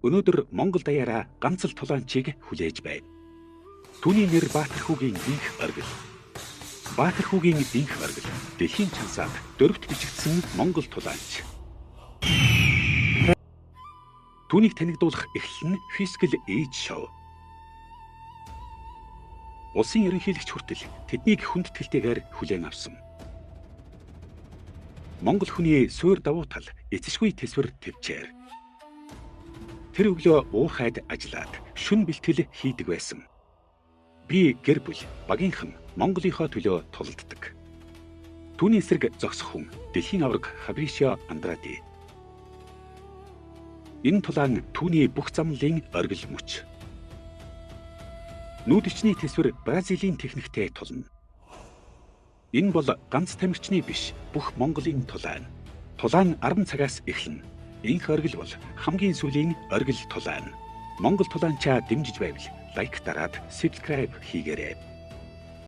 Өнөөдөр Монгол даяараа ганц л тулаанчийг хүлээж байна. Түүний нэр Баатархүүгийн инх оргил. Баатархүүгийн инх оргил дэлхийн чансаад дөрөвт бичигдсэн Монгол тулаанч. Түүнийг танигдуулах эхлэл нь Фискэл Эйж шоу. Улсын ерөнхийлөгч хүртэл тэднийг хүндэтгэлтэйгээр хүлээн авсан. Монгол хүний суур давуу тал эцэшгүй тэсвэр төвчээр. Тэр өглөө уурхайд ажиллаад шүн бэлтгэл хийдэг байсан. Би гэр бүл багийнхан Монголынхоо төлөө тулалддаг. Түүний эсрэг зогсох хүн дэлхийн авраг Фабришио Андради. Энэ тулаан түүний бүх замлын оргил мөч. Нүүдчний тэсвэр Бразилийн техниктэй тулна. Энэ бол ганц тамирчны биш, бүх Монголын тулаан. Тулаан 10 цагаас эхэлнэ. Инх оргил бол хамгийн сүүлийн оргил тулаан. Монгол тулаанчаа дэмжиж байвал лайк дараад subscribe хийгээрэй.